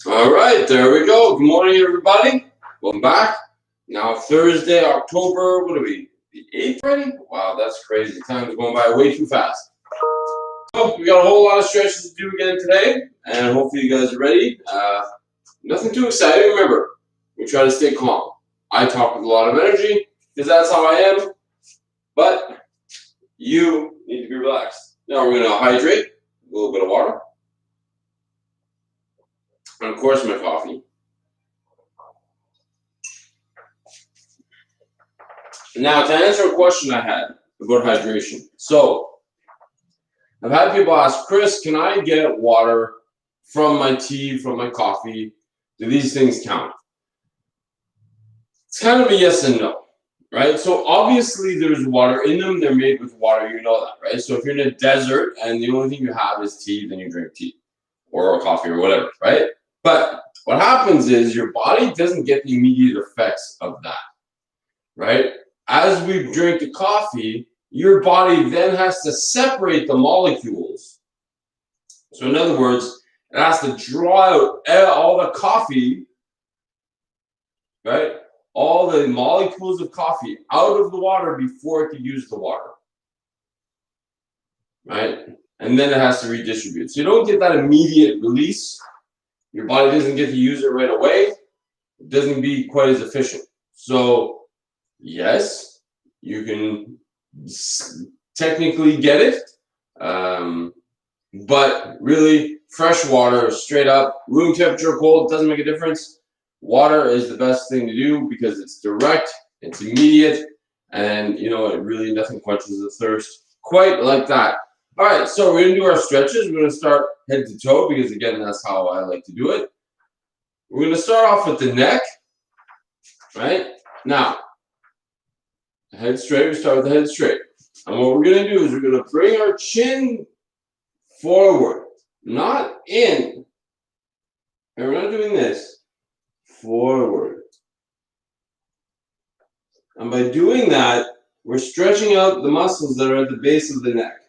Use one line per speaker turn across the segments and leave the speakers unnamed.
All right, there we go. Good morning, everybody. Welcome back. Now, Thursday, October, what are we? The 8th already? Wow, that's crazy. Time is going by way too fast. So, we got a whole lot of stretches to do again today, and hopefully you guys are ready. Nothing too exciting. Remember, we try to stay calm. I talk with a lot of energy because that's how I am, but you need to be relaxed. Now, we're going to hydrate, a little bit of water, and of course, my coffee. Now, to answer a question I had about hydration. So, I've had people ask, Chris, can I get water from my tea, from my coffee? Do these things count? It's kind of a yes and no, right? So, obviously, there's water in them. They're made with water. You know that, right? So, if you're in a desert and the only thing you have is tea, then you drink tea or coffee or whatever, right? But what happens is your body doesn't get the immediate effects of that, right? As we drink the coffee, your body then has to separate the molecules. So in other words, it has to draw out all the coffee, right? All the molecules of coffee out of the water before it can use the water, right? And then it has to redistribute. So you don't get that immediate release. Your body doesn't get to use it right away. It doesn't be quite as efficient. So yes, you can technically get it, but really fresh water, straight up, room temperature, cold, doesn't make a difference. Water is the best thing to do because it's direct, it's immediate, and it really nothing quenches the thirst quite like that. All right, so we're gonna do our stretches. We're gonna start head to toe because again, that's how I like to do it. We're gonna start off with the neck, right? Now, head straight, we start with the head straight. And what we're going to do is we're going to bring our chin forward, not in. And we're not doing this. Forward. And by doing that, we're stretching out the muscles that are at the base of the neck.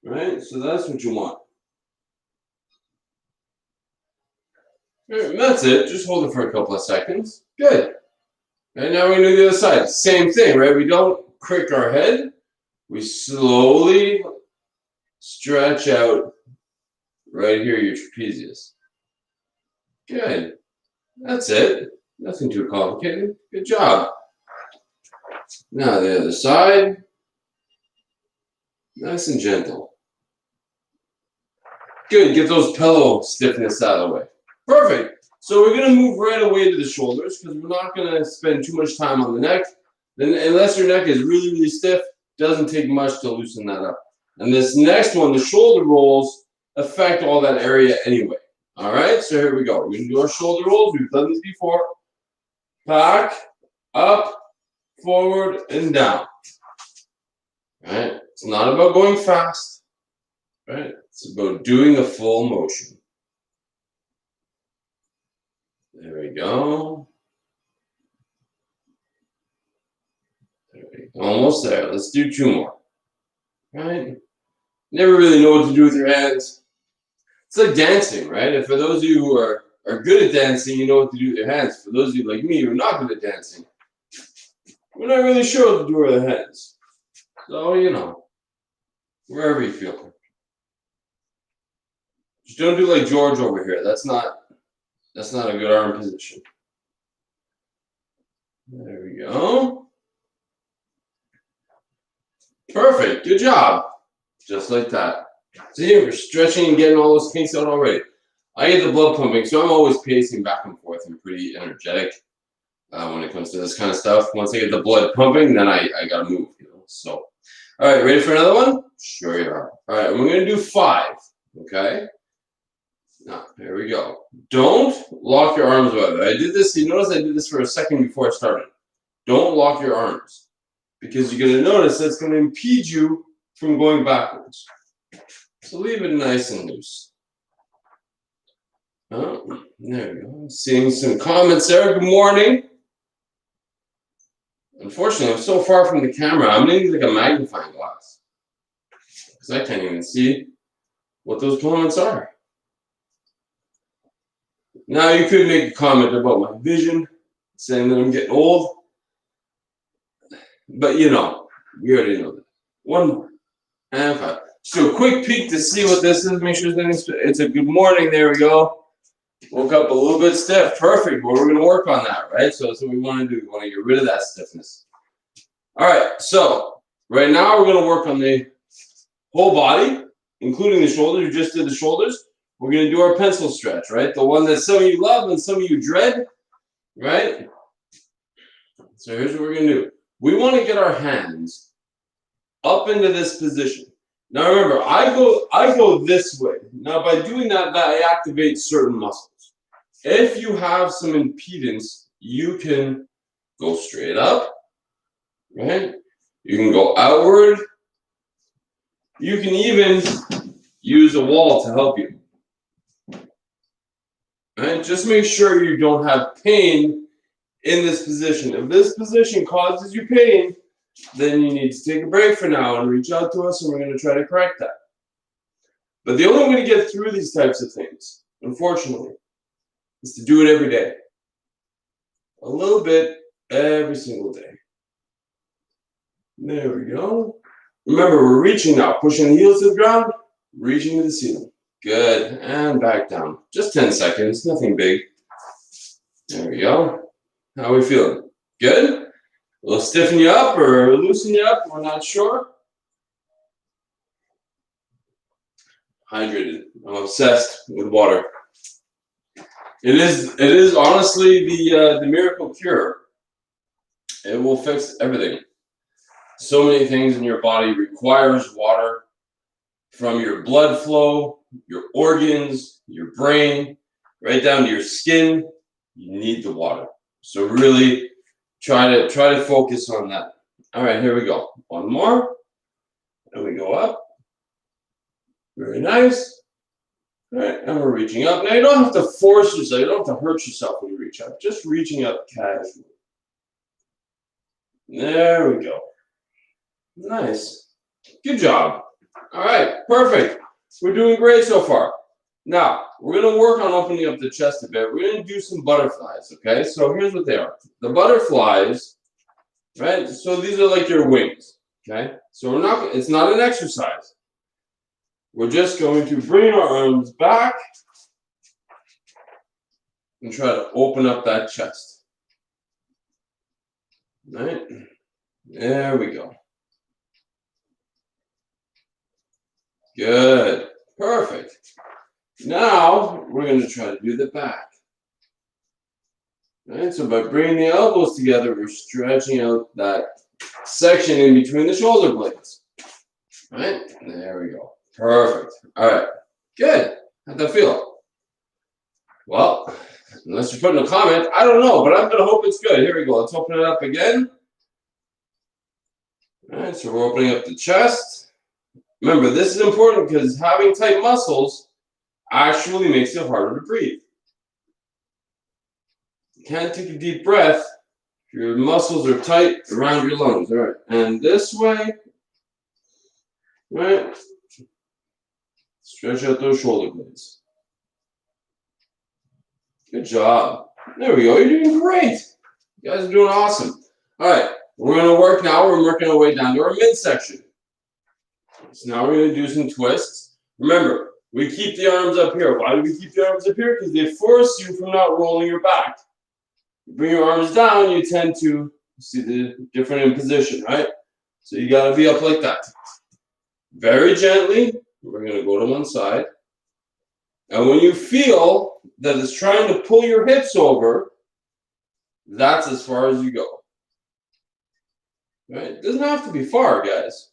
Right? So that's what you want. And that's it. Just hold it for a couple of seconds. Good. And now we're going to do the other side. Same thing, right? We don't crick our head. We slowly stretch out right here, your trapezius. Good. That's it. Nothing too complicated. Good job. Now the other side. Nice and gentle. Good. Get those pillow stiffness out of the way. Perfect. So we're going to move right away to the shoulders because we're not going to spend too much time on the neck. Then, unless your neck is really, really stiff, doesn't take much to loosen that up. And this next one, the shoulder rolls, affect all that area anyway. All right, so here we go. We're going to do our shoulder rolls. We've done these before. Back, up, forward, and down. All right, it's not about going fast. Right, it's about doing a full motion. There we go. There we go. Almost there. Let's do 2 more. Right? Never really know what to do with your hands. It's like dancing, right? And for those of you who are good at dancing, you know what to do with your hands. For those of you like me who are not good at dancing, we're not really sure what to do with our hands. So, wherever you feel comfortable. Just don't do like George over here. That's not a good arm position. There we go. Perfect. Good job. Just like that. See, we're stretching and getting all those kinks out already. I get the blood pumping, so I'm always pacing back and forth and pretty energetic when it comes to this kind of stuff. Once I get the blood pumping, then I gotta move, So, all right, ready for another one? Sure you are. All right, we're gonna do 5. Okay. Now, here we go. Don't lock your arms out. I did this. You notice I did this for a second before I started. Don't lock your arms because you're going to notice that's going to impede you from going backwards. So leave it nice and loose. Oh, there we go. I'm seeing some comments there. Good morning. Unfortunately, I'm so far from the camera. I'm going to need like a magnifying glass. because I can't even see what those comments are. Now you could make a comment about my vision, saying that I'm getting old, but you know, we already know that. One more, and 5. So a quick peek to see what this is. Make sure it's a good morning. There we go. Woke up a little bit stiff. Perfect. Well, we're going to work on that, right? So that's what we want to do. We want to get rid of that stiffness. All right. So right now we're going to work on the whole body, including the shoulders. We just did the shoulders. We're going to do our pencil stretch, right? The one that some of you love and some of you dread, right? So here's what we're going to do. We want to get our hands up into this position. Now remember, I go this way. Now by doing that, I activate certain muscles. If you have some impedance, you can go straight up, right? You can go outward. You can even use a wall to help you. Right? Just make sure you don't have pain in this position. If this position causes you pain, then you need to take a break for now and reach out to us, and we're going to try to correct that. But the only way to get through these types of things, unfortunately, is to do it every day. A little bit every single day. There we go. Remember, we're reaching now. Pushing the heels to the ground, reaching to the ceiling. Good. And back down. Just 10 seconds. Nothing big. There we go. How are we feeling? Good? We'll stiffen you up or loosen you up. We're not sure. Hydrated. I'm obsessed with water. It is honestly the miracle cure. It will fix everything. So many things in your body requires water, from your blood flow, your organs, your brain, right down to your skin. You need the water. So really try to focus on that. All right, here we go. One more. And we go up. Very nice. All right, and we're reaching up. Now you don't have to force yourself. You don't have to hurt yourself when you reach up. Just reaching up casually. There we go. Nice. Good job. All right, perfect. We're doing great so far. Now, we're going to work on opening up the chest a bit. We're going to do some butterflies, okay? So here's what they are. The butterflies, right? So these are like your wings, okay? So it's not an exercise. We're just going to bring our arms back and try to open up that chest. All right? There we go. Good. Perfect. Now, we're going to try to do the back. All right? So by bringing the elbows together, we're stretching out that section in between the shoulder blades. All right? There we go. Perfect. All right. Good. How'd that feel? Well, unless you're putting a comment, I don't know, but I'm going to hope it's good. Here we go. Let's open it up again. All right. So we're opening up the chest. Remember, this is important because having tight muscles actually makes it harder to breathe. You can't take a deep breath if your muscles are tight around your lungs. All right. And this way, right? Stretch out those shoulder blades. Good job. There we go. You're doing great. You guys are doing awesome. All right. We're going to work now. We're working our way down to our midsection. So now we're going to do some twists. Remember, we keep the arms up here. Why do we keep the arms up here? Because they force you from not rolling your back. You bring your arms down, you tend to see the different in position, right? So you got to be up like that. Very gently, we're going to go to one side. And when you feel that it's trying to pull your hips over, that's as far as you go. Right? It doesn't have to be far, guys.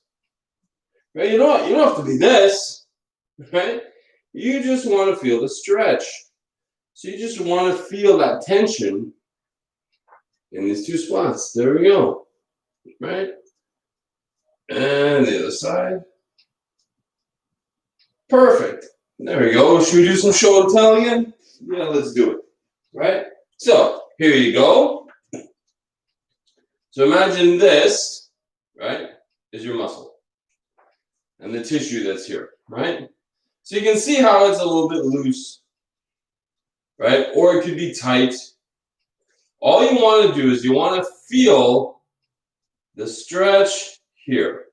Right? You don't have to be this. Right? You just want to feel the stretch. So you just want to feel that tension in these two spots. There we go. Right? And the other side. Perfect. There we go. Should we do some show and tell again? Yeah, let's do it. Right? So, here you go. So imagine this, right, is your muscle. and the tissue that's here, right? So you can see how it's a little bit loose, right? Or it could be tight. All you want to do is you want to feel the stretch here,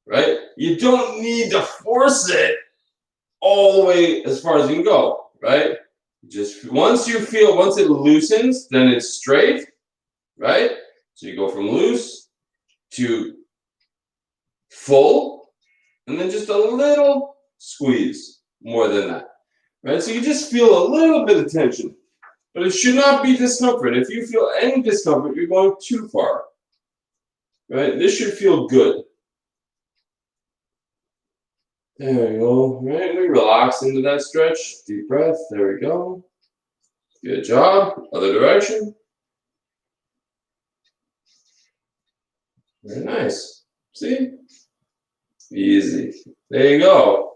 right? You don't need to force it all the way as far as you can go, right? Just once it loosens, then it's straight, right? So you go from loose to full, and then just a little squeeze more than that, right? So you just feel a little bit of tension, but it should not be discomfort. If you feel any discomfort, you're going too far, right? This should feel good. There we go, right? We relax into that stretch. Deep breath, there we go. Good job. Other direction. Very nice. See? Easy. There you go.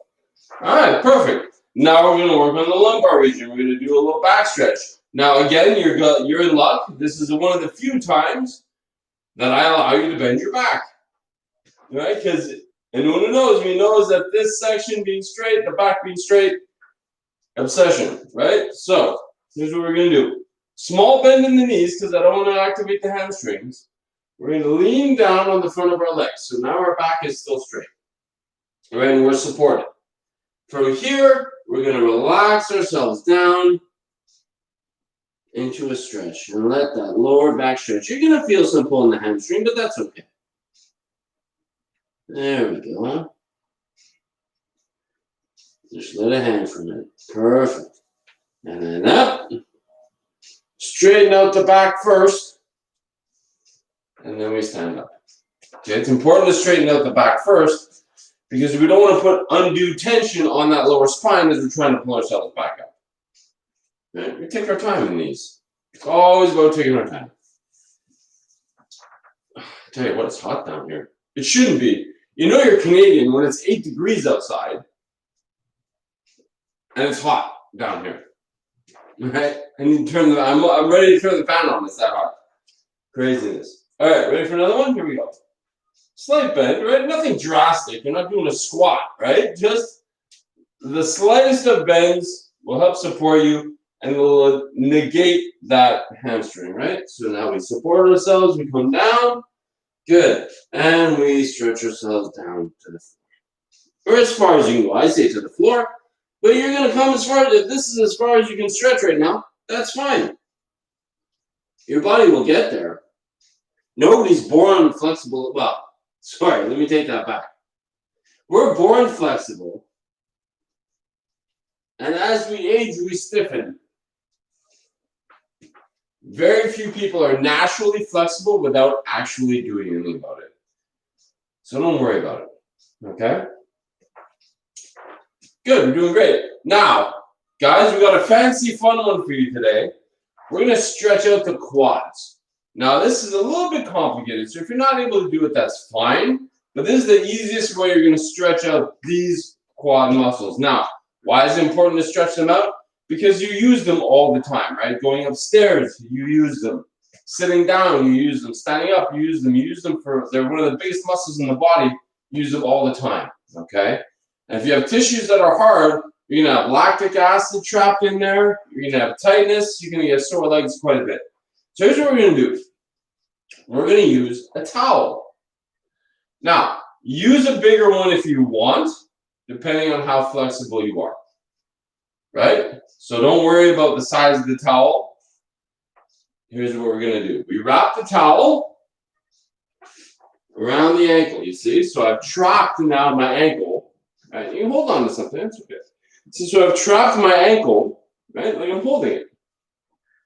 All right, perfect. Now we're going to work on the lumbar region. We're going to do a little back stretch. Now, again, you're in luck. This is one of the few times that I allow you to bend your back, right? Because anyone who knows me knows that this section being straight, the back being straight, obsession, right? So here's what we're going to do. Small bend in the knees because I don't want to activate the hamstrings. We're going to lean down on the front of our legs. So now our back is still straight, right? And we're supported. From here, we're going to relax ourselves down into a stretch and let that lower back stretch. You're going to feel some pull in the hamstring, but that's okay. There we go. Just let it hang for a minute. Perfect. And then up. Straighten out the back first. And then we stand up. Okay, it's important to straighten out the back first because we don't want to put undue tension on that lower spine as we're trying to pull ourselves back up. Okay? We take our time in these. It's always about taking our time. I tell you what, it's hot down here. It shouldn't be. You know you're Canadian when it's 8 degrees outside and it's hot down here. Right? I need to turn I'm ready to turn the fan on. It's that hot. Craziness. All right, ready for another one? Here we go. Slight bend, right? Nothing drastic. You're not doing a squat, right? Just the slightest of bends will help support you and will negate that hamstring, right? So now we support ourselves. We come down. Good. And we stretch ourselves down to the floor. Or as far as you can go. I say to the floor. But you're going to come as far as, if this is as far as you can stretch right now, that's fine. Your body will get there. Nobody's born flexible. Well, sorry, let me take that back. We're born flexible. And as we age, we stiffen. Very few people are naturally flexible without actually doing anything about it. So don't worry about it. Okay? Good, we're doing great. Now, guys, we got a fancy fun one for you today. We're going to stretch out the quads. Now, this is a little bit complicated, so if you're not able to do it, that's fine. But this is the easiest way you're going to stretch out these quad muscles. Now, why is it important to stretch them out? Because you use them all the time, right? Going upstairs, you use them. Sitting down, you use them. Standing up, you use them. You use them they're one of the biggest muscles in the body. You use them all the time, okay? And if you have tissues that are hard, you're going to have lactic acid trapped in there. You're going to have tightness. You're going to get sore legs quite a bit. So here's what we're going to do. We're going to use a towel. Now, use a bigger one if you want, depending on how flexible you are. Right? So don't worry about the size of the towel. Here's what we're going to do. We wrap the towel around the ankle, you see? So I've trapped now my ankle. Right? You can hold on to something. That's okay. So I've trapped my ankle, right? Like I'm holding it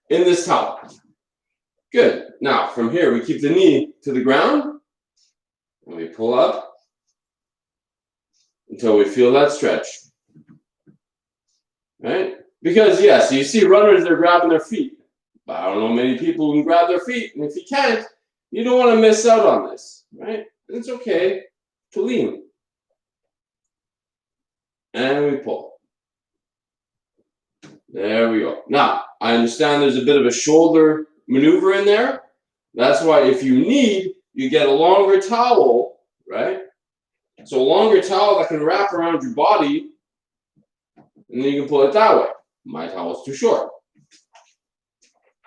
in this towel. Good. Now, from here, we keep the knee to the ground. And we pull up until we feel that stretch. Right? Because, yes, you see runners, they're grabbing their feet. But I don't know many people who can grab their feet. And if you can't, you don't want to miss out on this. Right? And it's okay to lean. And we pull. There we go. Now, I understand there's a bit of a shoulder maneuver in there. That's why if you need, you get a longer towel, right? So a longer towel that can wrap around your body, and then you can pull it that way. My towel is too short.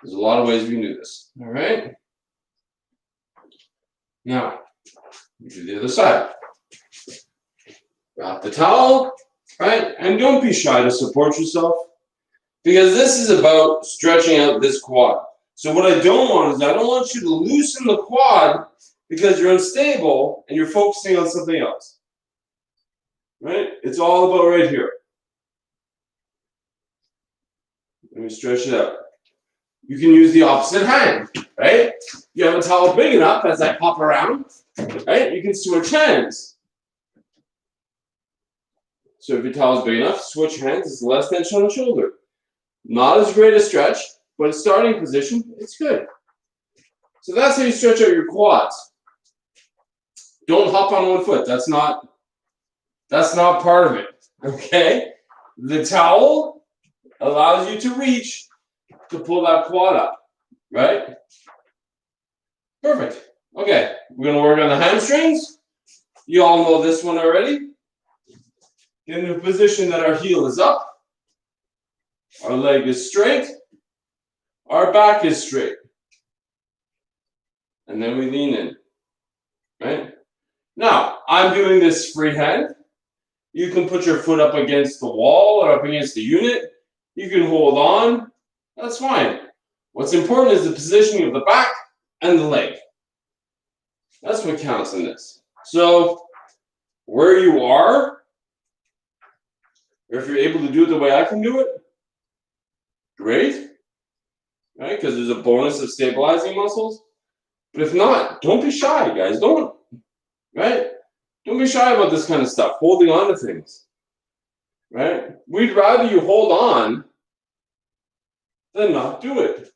There's a lot of ways we can do this. All right. Now, we do the other side. Wrap the towel, right? And don't be shy to support yourself, because this is about stretching out this quad. So what I don't want is I don't want you to loosen the quad because you're unstable and you're focusing on something else. Right? It's all about right here. Let me stretch it out. You can use the opposite hand, right? You have a towel big enough as I hop around, right? You can switch hands. So if your towel is big enough, switch hands, it's less tension on the shoulder. Not as great a stretch, but a starting position, it's good. So that's how you stretch out your quads. Don't hop on one foot. That's not part of it. Okay? The towel allows you to reach to pull that quad up. Right? Perfect. Okay, we're gonna work on the hamstrings. You all know this one already. Get into a position that our heel is up, our leg is straight, our back is straight. And then we lean in. Right? Now, I'm doing this freehand. You can put your foot up against the wall or up against the unit. You can hold on. That's fine. What's important is the positioning of the back and the leg. That's what counts in this. So, where you are, or if you're able to do it the way I can do it, great. Right? Because there's a bonus of stabilizing muscles. But if not, don't be shy, guys. Don't. Right? Don't be shy about this kind of stuff, holding on to things. Right? We'd rather you hold on than not do it.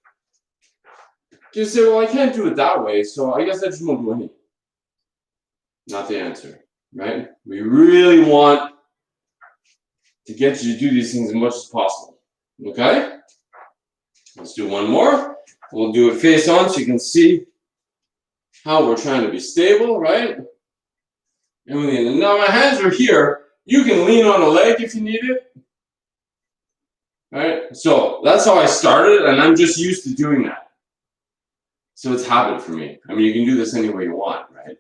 You say, well, I can't do it that way, so I guess I just won't do anything. Not the answer, right? We really want to get you to do these things as much as possible. Okay? Let's do one more. We'll do it face on so you can see how we're trying to be stable, right? And we lean. Now my hands are here. You can lean on a leg if you need it. Right? So that's how I started, and I'm just used to doing that. So it's habit for me. I mean, you can do this any way you want, right?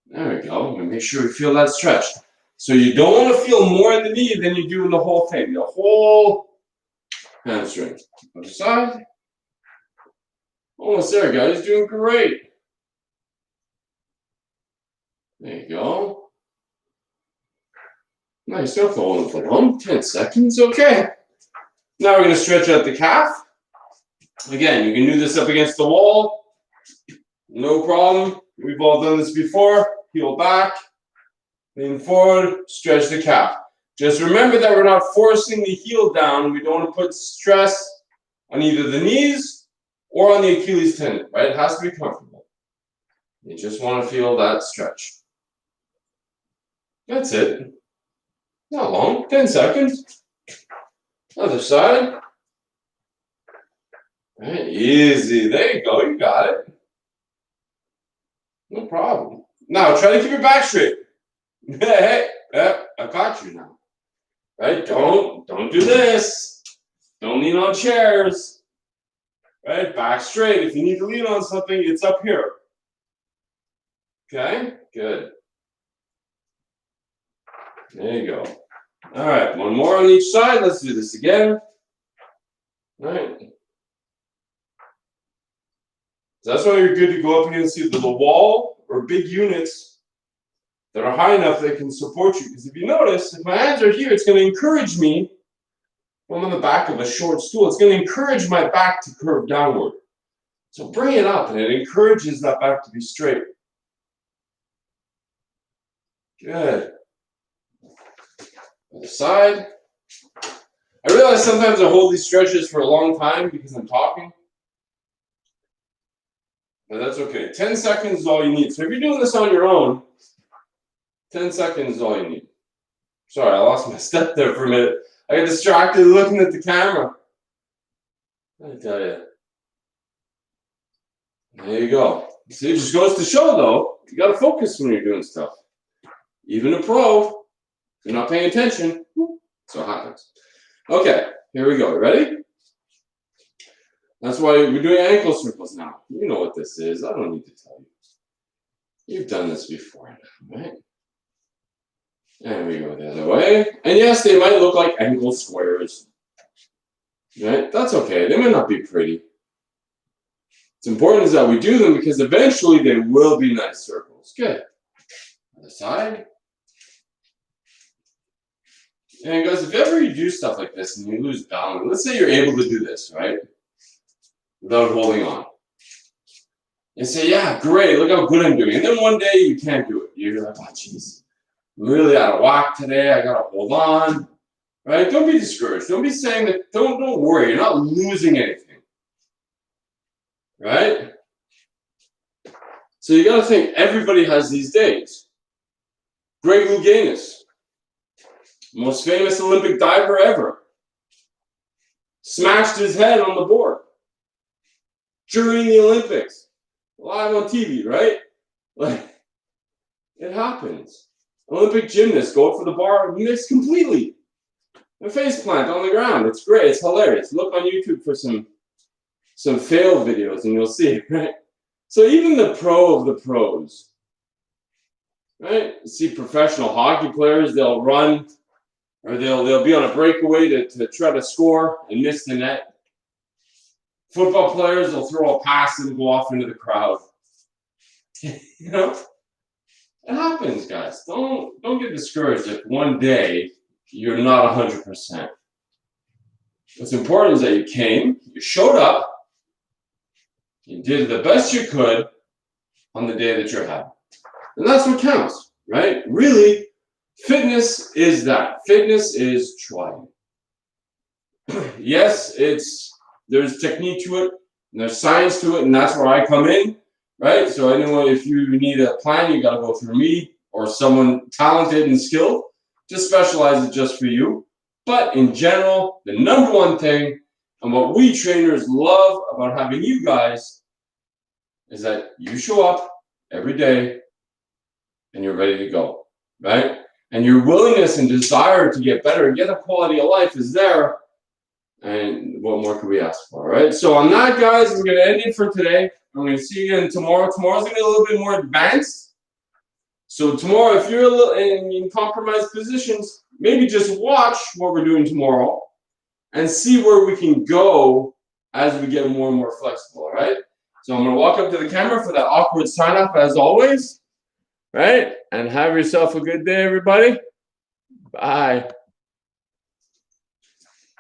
There we go. And make sure we feel that stretch. So you don't want to feel more in the knee than you do in the whole thing. The whole hamstring. Other side. Almost there, guys. Doing great. There you go. Nice. Don't fall on the foot. 10 seconds. Okay. Now we're going to stretch out the calf. Again, you can do this up against the wall. No problem. We've all done this before. Heel back. Lean forward. Stretch the calf. Just remember that we're not forcing the heel down. We don't want to put stress on either the knees or on the Achilles tendon, right? It has to be comfortable. You just want to feel that stretch. That's it. Not long. 10 seconds. Other side. Right, easy. There you go. You got it. No problem. Now try to keep your back straight. Hey, I got you now. Right? Don't do this. Don't lean on chairs. Right? Back straight. If you need to lean on something, it's up here. Okay? Good. There you go. All right, one more on each side. Let's do this again. All right. So that's why you're good to go up against either the wall or big units that are high enough that can support you. Because if you notice, if my hands are here, it's going to encourage me. If I'm on the back of a short stool, it's going to encourage my back to curve downward. So bring it up, and it encourages that back to be straight. Good. Other side. I realize sometimes I hold these stretches for a long time because I'm talking. But that's okay. 10 seconds is all you need. So if you're doing this on your own, 10 seconds is all you need. Sorry, I lost my step there for a minute. I got distracted looking at the camera. I tell you. There you go. So it just goes to show, though, you got to focus when you're doing stuff. Even a pro, if you're not paying attention, so it happens. Okay, here we go. Ready? That's why we're doing ankle circles now. You know what this is. I don't need to tell you. You've done this before, right? And we go the other way. And yes, they might look like ankle squares. Right? That's okay. They might not be pretty. It's important is that we do them because eventually they will be nice circles. Good. Other side. And guys, if ever you do stuff like this and you lose balance, let's say you're able to do this, right? Without holding on. And say, yeah, great, look how good I'm doing. And then one day you can't do it. You're like, oh, jeez, I'm really out of whack today. I got to hold on. Right? Don't be discouraged. Don't be saying that, don't worry. You're not losing anything. Right? So you got to think everybody has these days. Greg Louganis, most famous Olympic diver ever, smashed his head on the board during the Olympics, live on TV, right? Like, it happens. Olympic gymnasts go for the bar, missed completely. A face plant on the ground. It's great. It's hilarious. Look on YouTube for some fail videos and you'll see, right? So even the pro of the pros, right? You see professional hockey players, they'll run or they'll be on a breakaway to try to score and miss the net. Football players will throw a pass and go off into the crowd. You know? It happens, guys. Don't get discouraged if one day you're not 100%. What's important is that you came, you showed up, you did the best you could on the day that you're happy. And that's what counts, right? Really, fitness is that. Fitness is trying. Yes, there's technique to it, and there's science to it, and that's where I come in, right? So anyway, if you need a plan, you got to go through me or someone talented and skilled to specialize it just for you. But in general, the number one thing, and what we trainers love about having you guys, is that you show up every day and you're ready to go, right? And your willingness and desire to get better and get a quality of life is there. And what more could we ask for, right? So on that, guys, we're going to end it for today. I'm going to see you again tomorrow. Tomorrow's going to be a little bit more advanced. So tomorrow, if you're a little in compromised positions, maybe just watch what we're doing tomorrow and see where we can go as we get more and more flexible, all right? So I'm going to walk up to the camera for that awkward sign-off as always, right? And have yourself a good day, everybody. Bye.